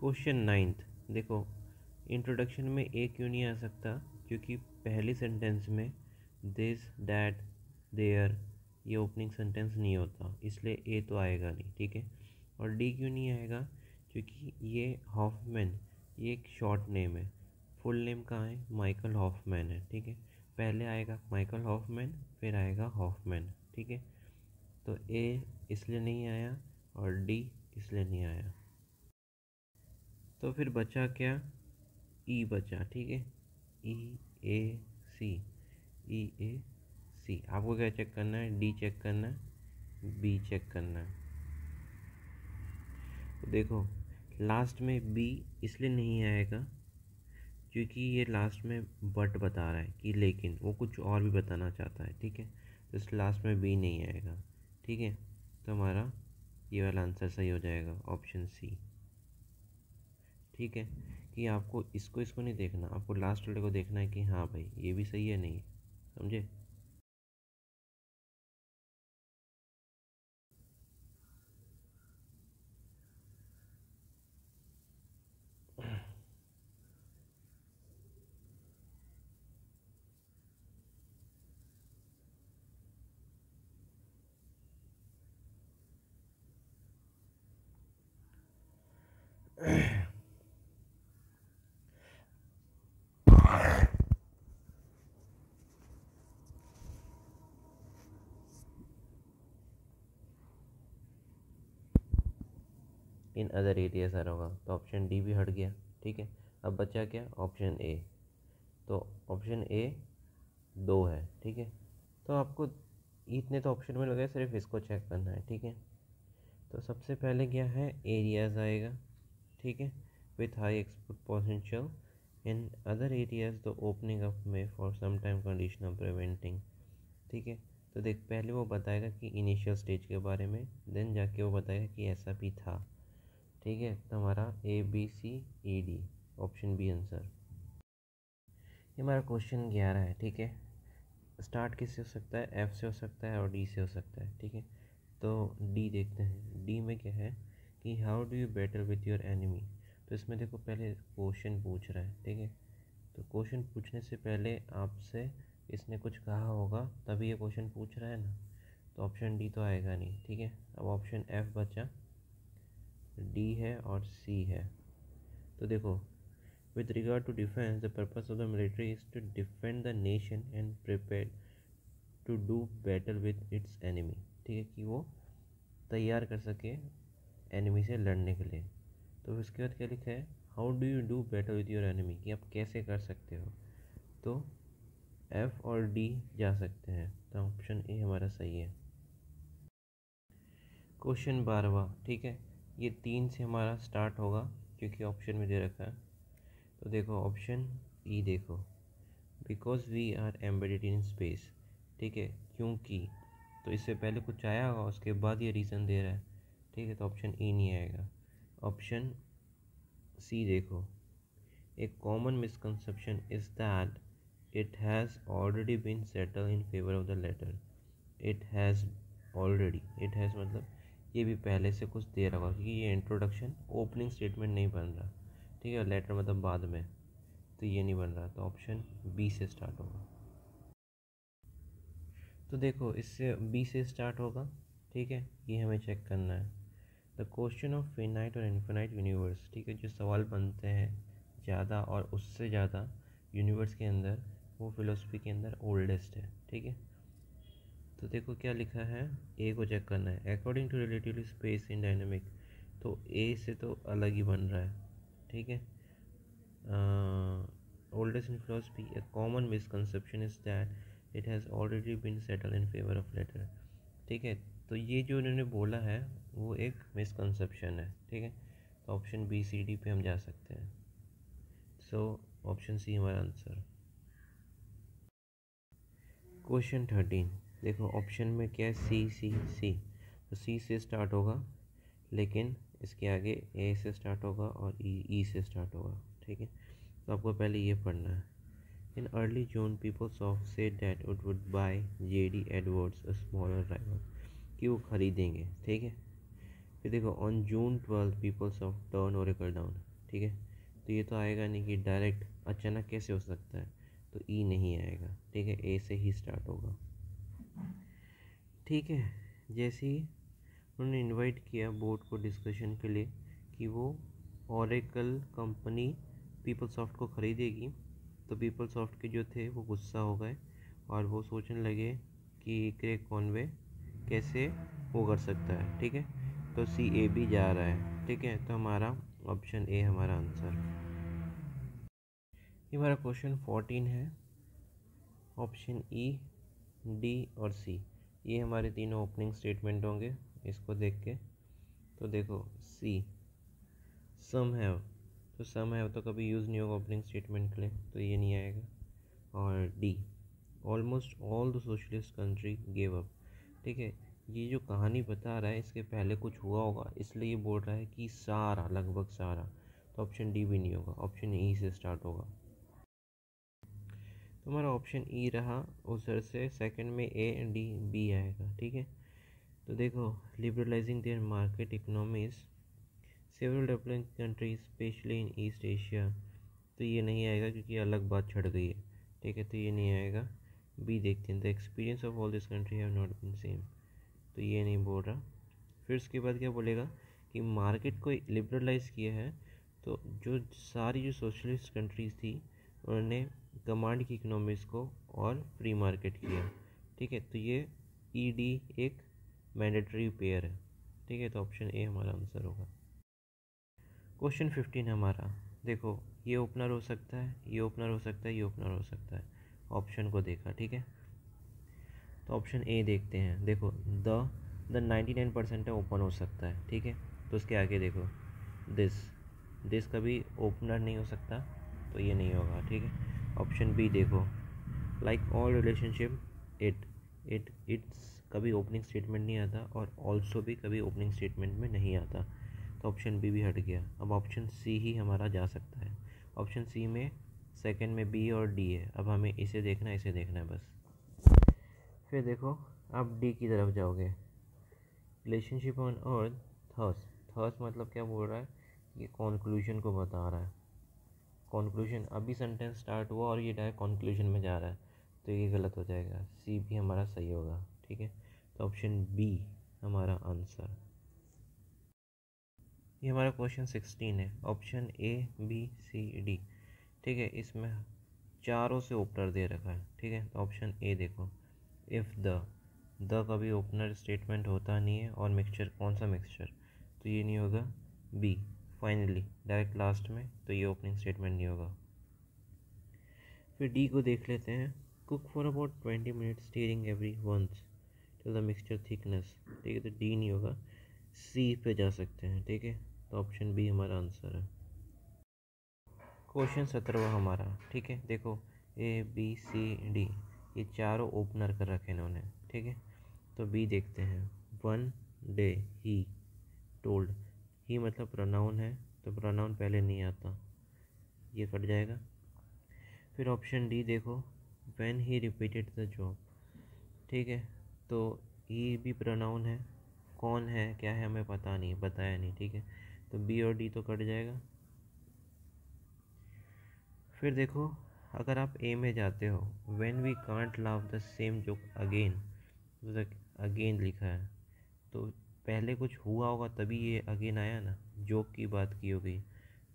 Question 9। देखो, introduction में ए क्यों नहीं आ सकता, क्योंकि पहली सेंटेंस में दिस डैट देयर ये ओपनिंग सेंटेंस नहीं होता, इसलिए ए तो आएगा नहीं, ठीक है। और डी क्यों नहीं आएगा, क्योंकि ये हॉफमैन ये एक शॉर्ट नेम है, फुल नेम कहाँ है, माइकल हॉफमैन है, ठीक है। पहले आएगा माइकल हॉफमैन, फिर आएगा हॉफमैन, ठीक है। तो ए इसलिए नहीं आया और डी इसलिए नहीं आया। तो फिर बचा क्या, ई बचा, ठीक है। ई ए सी, ई ए सी। आपको क्या चेक करना है, डी चेक करना है, बी चेक करना है। तो देखो, लास्ट में बी इसलिए नहीं आएगा क्योंकि ये लास्ट में बट बता रहा है कि लेकिन वो कुछ और भी बताना चाहता है, ठीक है। तो इस लास्ट में बी नहीं आएगा, ठीक है। तो हमारा ये वाला आंसर सही हो जाएगा, ऑप्शन सी, ठीक है। कि आपको इसको नहीं देखना, आपको लास्ट वाले को देखना है कि हाँ भाई ये भी सही है, नहीं, समझे। इन अदर एरियाज आ रहा होगा, तो ऑप्शन डी भी हट गया, ठीक है। अब बचा क्या, ऑप्शन ए। तो ऑप्शन ए 2 है, ठीक है। तो आपको इतने तो ऑप्शन में लगे, सिर्फ इसको चेक करना है, ठीक है। तो सबसे पहले क्या है, एरियाज आएगा, ठीक है, with high export potential in other areas the opening up में for some time condition of preventing, ठीक है। तो देख, पहले वो बताएगा कि इनिशियल स्टेज के बारे में, देन जाके वो बताएगा कि ऐसा भी था, ठीक है। तो हमारा A B C E D, option B answer. ये हमारा क्वेश्चन 11 है, ठीक है। स्टार्ट किससे हो सकता है, एफ से हो सकता है और डी से हो सकता है, ठीक है। तो डी देखते हैं, डी में क्या है कि how do you battle with your enemy. तो इसमें देखो, पहले क्वेश्चन पूछ रहा है, ठीक है। तो क्वेश्चन पूछने से पहले आपसे इसने कुछ कहा होगा, तभी ये क्वेश्चन पूछ रहा है ना। तो ऑप्शन डी तो आएगा नहीं, ठीक है। अब ऑप्शन एफ बचा, डी है और सी है। तो देखो, with regard to defense, the purpose of the military is to defend the nation and prepare to do battle with its enemy, ठीक है, कि वो तैयार कर सके एनिमी से लड़ने के लिए। तो उसके बाद क्या लिखा है, how do you do battle with your enemy, कि आप कैसे कर सकते हो। तो एफ और डी जा सकते हैं, तो ऑप्शन ए हमारा सही है। क्वेश्चन 12, ठीक है। ये 3 से हमारा स्टार्ट होगा, क्योंकि ऑप्शन में दे रखा है। तो देखो, ऑप्शन ई देखो, because we are embedded in space, ठीक है, क्योंकि। तो इससे पहले कुछ आया होगा, उसके बाद ये रीज़न दे रहा है, ठीक है। तो ऑप्शन ई नहीं आएगा। ऑप्शन सी देखो, a common misconception is that it has already been settle in favour of the latter. It has already, it has मतलब ये भी पहले से कुछ दे रहा होगा, क्योंकि ये इंट्रोडक्शन ओपनिंग स्टेटमेंट नहीं बन रहा, ठीक है। लेटर मतलब बाद में, तो ये नहीं बन रहा। तो ऑप्शन बी से स्टार्ट होगा। तो देखो, इससे बी से स्टार्ट होगा, ठीक है, ये हमें चेक करना है। द क्वेश्चन ऑफ फिनाइट और इन्फिनाइट यूनिवर्स, ठीक है, जो सवाल बनते हैं ज़्यादा और उससे ज़्यादा यूनिवर्स के अंदर, वो फिलोसफी के अंदर ओल्डेस्ट है, ठीक है। तो देखो क्या लिखा है, ए को चेक करना है, according to relatively space in dynamic. तो ए से तो अलग ही बन रहा है, ठीक है। oldest in philosophy, a common misconception is that it has already been settled in favor of later, ठीक है। तो ये जो उन्होंने बोला है वो एक मिसकंसेप्शन है, ठीक है। तो ऑप्शन बी सी डी पे हम जा सकते हैं। सो ऑप्शन सी हमारा आंसर। क्वेश्चन 13, देखो ऑप्शन में क्या है, सी सी सी। तो सी से स्टार्ट होगा, लेकिन इसके आगे ए से स्टार्ट होगा और ई से स्टार्ट होगा, ठीक है। तो आपको पहले ये पढ़ना है। In early June PeopleSoft said that it would buy JD Edwards a smaller rival, कि वो खरीदेंगे, ठीक है। फिर देखो, on June 12 PeopleSoft turn Oracle down, ठीक है। तो ये तो आएगा नहीं कि डायरेक्ट अचानक कैसे हो सकता है, तो ई नहीं आएगा, ठीक है। ए से ही स्टार्ट होगा, ठीक है। जैसे ही उन्होंने इनवाइट किया बोर्ड को डिस्कशन के लिए कि वो ओरेकल कंपनी पीपलसॉफ्ट को ख़रीदेगी, तो पीपलसॉफ्ट के जो थे वो गुस्सा हो गए और वो सोचने लगे कि क्रेग कॉनवे कैसे वो कर सकता है, ठीक है। तो सी ए बी जा रहा है, ठीक है। तो हमारा ऑप्शन ए हमारा आंसर। ये हमारा क्वेश्चन 14 है। ऑप्शन ई, डी और सी, ये हमारे तीनों ओपनिंग स्टेटमेंट होंगे। इसको देख के तो देखो, सी सम हैव, तो सम हैव तो कभी यूज़ नहीं होगा ओपनिंग स्टेटमेंट के लिए, तो ये नहीं आएगा। और D, almost all the socialist country gave up, ठीक है। ये जो कहानी बता रहा है इसके पहले कुछ हुआ होगा, इसलिए ये बोल रहा है कि सारा, लगभग सारा। तो ऑप्शन डी भी नहीं होगा, ऑप्शन ई से स्टार्ट होगा। तो हमारा ऑप्शन ई रहा उधर से। सेकंड में ए डी बी आएगा, ठीक है। तो देखो, liberalising their market economies several developing countries specially in East Asia, तो ये नहीं आएगा क्योंकि अलग बात छड़ गई है, ठीक है। तो ये नहीं आएगा। बी देखते हैं, the experience of all this country have not been same, तो ये नहीं बोल रहा। फिर उसके बाद क्या बोलेगा कि मार्केट को लिबरलाइज किया है, तो जो सारी जो सोशलिस्ट कंट्रीज़ थी उन्होंने कमांड की इकोनॉमीज़ को और फ्री मार्केट किया, ठीक है। तो ये ई डी एक मैंडेटरी पेयर है, ठीक है। तो ऑप्शन ए हमारा आंसर होगा। क्वेश्चन 15 हमारा, देखो ये ओपनर हो सकता है, ये ओपनर हो सकता है, ये ओपनर हो सकता है। ऑप्शन को देखा, ठीक है। तो ऑप्शन ए देखते हैं। देखो, द 99% है ओपन हो सकता है, ठीक है। तो उसके आगे देखो, दिस कभी ओपनर नहीं हो सकता, तो ये नहीं होगा, ठीक है। ऑप्शन बी देखो, लाइक ऑल रिलेशनशिप इट्स कभी ओपनिंग स्टेटमेंट नहीं आता, और ऑल्सो भी कभी ओपनिंग स्टेटमेंट में नहीं आता। तो ऑप्शन बी भी हट गया। अब ऑप्शन सी ही हमारा जा सकता है। ऑप्शन सी में सेकंड में बी और डी है, अब हमें इसे देखना है, इसे देखना है बस। फिर देखो, आप डी की तरफ जाओगे, रिलेशनशिप ऑन अर्थ थर्स। थर्स मतलब क्या बोल रहा है, ये कॉन्क्लूजन को बता रहा है। कॉन्क्लूजन, अभी सेंटेंस स्टार्ट हुआ और ये डायरेक्ट कॉन्क्लूजन में जा रहा है, तो ये गलत हो जाएगा। सी भी हमारा सही होगा, ठीक है। तो ऑप्शन बी हमारा आंसर। ये हमारा क्वेश्चन 16 है। Option A B C D, ठीक है। इसमें चारों से ओपनर दे रखा है, ठीक है। तो ऑप्शन ए देखो, इफ़ द कभी ओपनर स्टेटमेंट होता नहीं है, और मिक्सचर, कौन सा मिक्सचर, तो ये नहीं होगा। बी, फाइनली, डायरेक्ट लास्ट में, तो ये ओपनिंग स्टेटमेंट नहीं होगा। फिर डी को देख लेते हैं, cook for about 20 minutes stirring every once till the mixture thickness, ठीक है। तो डी नहीं होगा, सी पे जा सकते हैं, ठीक है। तो ऑप्शन बी हमारा आंसर है। क्वेश्चन 17 हमारा, ठीक है। देखो, ए बी सी डी, ये चारों ओपनर कर रखे इन्होंने, ठीक है। तो बी देखते हैं, वन डे ही टोल्ड, ही मतलब प्रोनाउन है, तो प्रोनाउन पहले नहीं आता, ये कट जाएगा। फिर ऑप्शन डी देखो, when he repeated the job, ठीक है। तो ही भी प्रोनाउन है, कौन है क्या है हमें पता नहीं, बताया नहीं, ठीक है। तो बी और डी तो कट जाएगा। फिर देखो, अगर आप ए में जाते हो, व्हेन वी कांट लाव द सेम जोक अगेन, तो अगेन लिखा है, तो पहले कुछ हुआ होगा तभी ये अगेन आया ना, जोक की बात की होगी,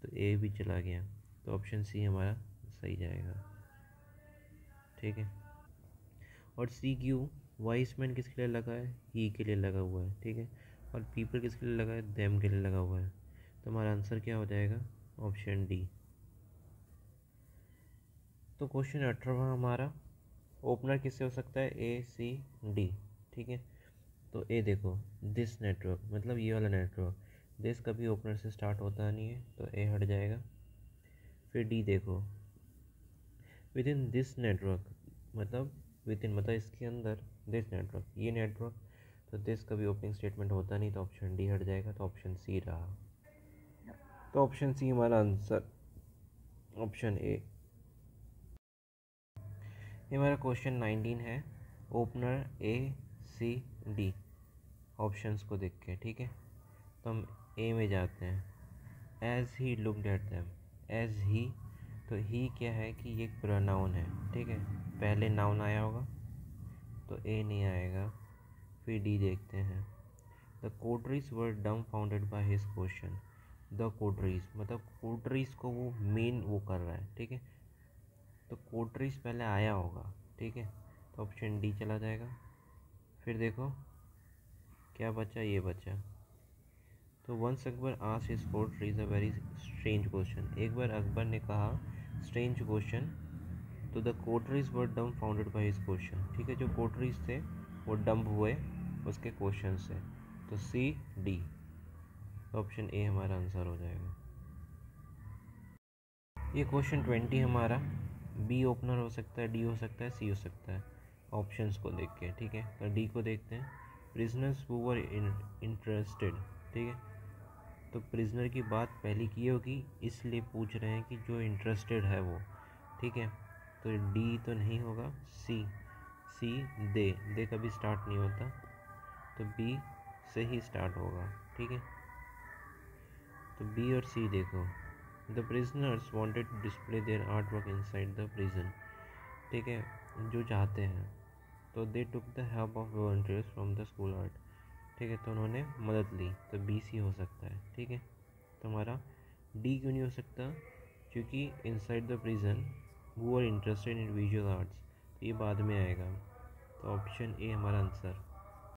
तो ए भी चला गया। तो ऑप्शन सी हमारा सही जाएगा, ठीक है। और सी क्यू, वाइस मैन किसके लिए लगा है, ही के लिए लगा हुआ है, ठीक है। और पीपल किसके लिए लगा है, देम के लिए लगा हुआ है। तो हमारा आंसर क्या हो जाएगा, ऑप्शन डी। तो क्वेश्चन 18 हमारा, ओपनर किससे हो सकता है, ए सी डी, ठीक है। तो ए देखो, दिस नेटवर्क मतलब ये वाला नेटवर्क, दिस कभी ओपनर से स्टार्ट होता नहीं है, तो ए हट जाएगा। फिर डी देखो, विद इन दिस नेटवर्क मतलब विद इन मतलब इसके अंदर, दिस नेटवर्क, ये नेटवर्क, तो दिस कभी ओपनिंग स्टेटमेंट होता नहीं, तो ऑप्शन डी हट जाएगा। तो ऑप्शन सी रहा। तो ऑप्शन सी हमारा आंसर, ऑप्शन ए। ये हमारा क्वेश्चन 19 है। ओपनर ए सी डी, ऑप्शंस को देख के, ठीक है। तो हम ए में जाते हैं, as he looked at them, as he, तो ही क्या है कि ये एक प्रोनाउन है, ठीक है, पहले नाउन आया होगा तो ए नहीं आएगा। फिर डी देखते हैं, the coteries were dumbfounded by his question. The coteries मतलब कोटरीज को वो मेन वो कर रहा है, ठीक है, तो कोटरीज पहले आया होगा, ठीक है, तो ऑप्शन डी चला जाएगा। फिर देखो क्या बचा, ये बचा। तो once Akbar asked his coteries a very strange question, एक बार अकबर ने कहा स्ट्रेंज क्वेश्चन, तो the coteries were dumbfounded by his question, ठीक है, जो कोटरीज थे वो डम्ब हुए उसके क्वेश्चन से। तो सी डी, तो ऑप्शन ए हमारा आंसर हो जाएगा। ये क्वेश्चन 20 हमारा, बी ओपनर हो सकता है, डी हो सकता है, सी हो सकता है, ऑप्शंस को देख के, ठीक है। तो डी को देखते हैं, प्रिजनर्स हु वर इंटरेस्टेड, ठीक है, तो प्रिजनर की बात पहले की होगी इसलिए पूछ रहे हैं कि जो इंटरेस्टेड है वो, ठीक है, तो डी तो नहीं होगा, सी, सी दे कभी स्टार्ट नहीं होता, तो बी से ही स्टार्ट होगा, ठीक है। तो बी और सी देखो, the prisoners wanted to display their art work inside the prison, ठीक है, जो चाहते हैं, तो they took the help of volunteers from the school art, ठीक है, तो उन्होंने मदद ली, तो बी सी हो सकता है, ठीक है। तो हमारा डी क्यों नहीं हो सकता, क्योंकि इनसाइड द प्रिजन वो are interested in visual arts, तो ये बाद में आएगा, तो ऑप्शन ए हमारा आंसर।